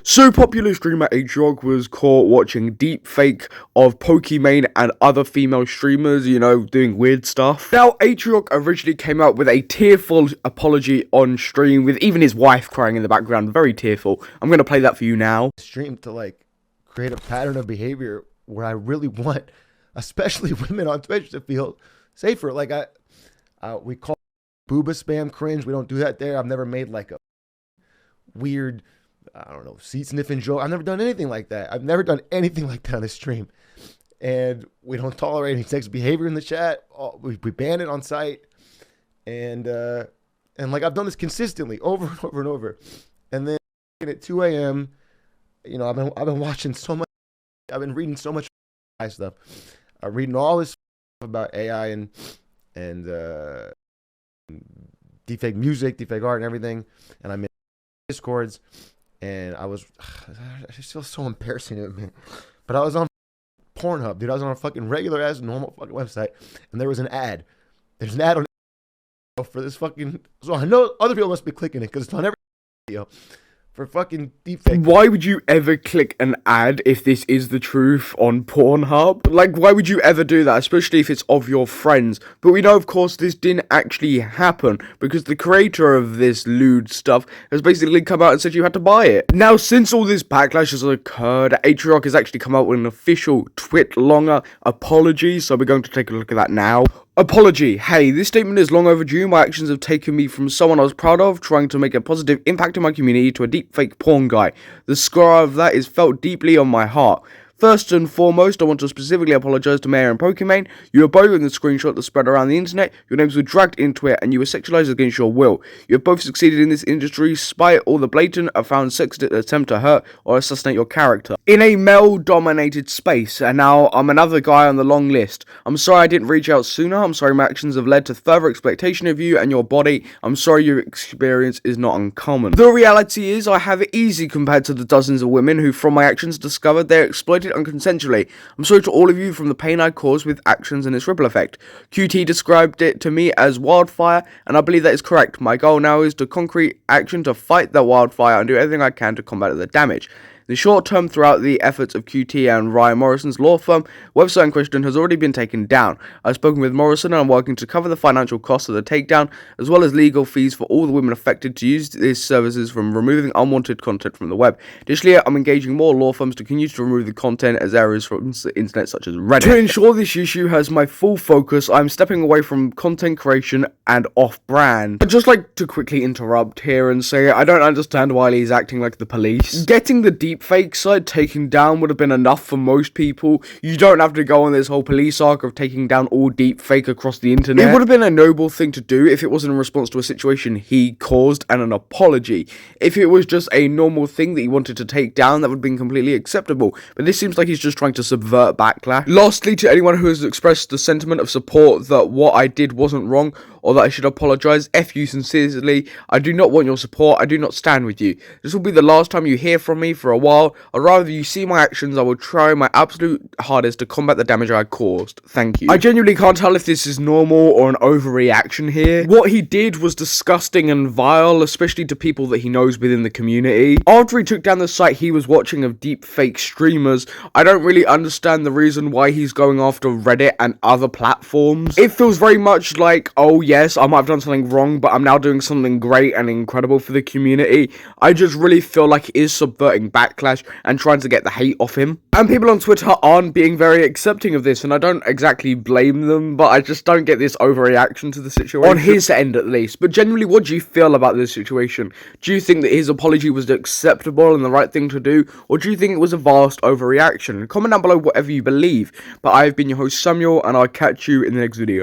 So popular streamer Atrioc was caught watching deep fake of Pokimane and other female streamers, doing weird stuff. Now, Atrioc originally came out with a tearful apology on stream, with even his wife crying in the background, very tearful. I'm going to play that for you now. Stream to create a pattern of behavior where I really want, especially women on Twitch, to feel safer. We call booba spam cringe. We don't do that there. I've never made like a weird, I don't know, seat sniffing joke. I've never done anything like that. I've never done anything like that on this stream. And we don't tolerate any sex behavior in the chat. We ban it on site. And I've done this consistently over and over and over. And then at 2 a.m., I've been watching so much. I've been reading so much stuff. I'm reading all this about AI and deepfake music, deepfake art, and everything. And I'm in Discords, and I just feel so embarrassing to me. But I was on Pornhub, dude. I was on a fucking regular ass normal fucking website, and there was an ad. There's an ad on for this fucking. So I know other people must be clicking it because it's on every video. For fucking deepfake. Why would you ever click an ad if this is the truth on Pornhub? Why would you ever do that, especially if it's of your friends? But we know, of course, this didn't actually happen, because the creator of this lewd stuff has basically come out and said you had to buy it. Now, since all this backlash has occurred, Atrioc has actually come out with an official twit-longer apology, so we're going to take a look at that now. Apology. Hey, this statement is long overdue. My actions have taken me from someone I was proud of, trying to make a positive impact in my community, to a deepfake porn guy. The scar of that is felt deeply on my heart. First and foremost, I want to specifically apologize to Mayor and Pokimane. You were both in the screenshot that spread around the internet. Your names were dragged into it, and you were sexualized against your will. You have both succeeded in this industry, despite all the blatant, found sex attempt to hurt or assassinate your character. In a male-dominated space, and now I'm another guy on the long list. I'm sorry I didn't reach out sooner. I'm sorry my actions have led to further exploitation of you and your body. I'm sorry your experience is not uncommon. The reality is, I have it easy compared to the dozens of women who, from my actions, discovered they're exploited unconsensually. I'm sorry to all of you from the pain I caused with actions and its ripple effect. QT described it to me as wildfire, and I believe that is correct. My goal now is to concrete action to fight that wildfire and do everything I can to combat the damage. In the short term, throughout the efforts of QT and Ryan Morrison's law firm, website in question has already been taken down. I've spoken with Morrison and I'm working to cover the financial costs of the takedown, as well as legal fees for all the women affected to use these services from removing unwanted content from the web. Additionally, I'm engaging more law firms to continue to remove the content as errors from the internet, such as Reddit. To ensure this issue has my full focus, I'm stepping away from content creation and off-brand. I'd just like to quickly interrupt here and say I don't understand why he's acting like the police. Getting the deepfake site taken down would have been enough for most people. You don't have to go on this whole police arc of taking down all deepfake across the internet. It would have been a noble thing to do if it wasn't in response to a situation he caused and an apology. If it was just a normal thing that he wanted to take down, that would have been completely acceptable. But this seems like he's just trying to subvert backlash. Lastly, to anyone who has expressed the sentiment of support that what I did wasn't wrong, or that I should apologize, F you sincerely. I do not want your support. I do not stand with you. This will be the last time you hear from me for a while. I'd rather you see my actions. I will try my absolute hardest to combat the damage I caused. Thank you. I genuinely can't tell if this is normal or an overreaction here. What he did was disgusting and vile, especially to people that he knows within the community. After he took down the site he was watching of deepfake streamers, I don't really understand the reason why he's going after Reddit and other platforms. It feels very much like, oh yes, I might have done something wrong, but I'm now doing something great and incredible for the community. I just really feel like he is subverting backlash and trying to get the hate off him. And people on Twitter aren't being very accepting of this, and I don't exactly blame them, but I just don't get this overreaction to the situation. On his end, at least. But generally, what do you feel about this situation? Do you think that his apology was acceptable and the right thing to do, or do you think it was a vast overreaction? Comment down below whatever you believe. But I've been your host, Samuel, and I'll catch you in the next video.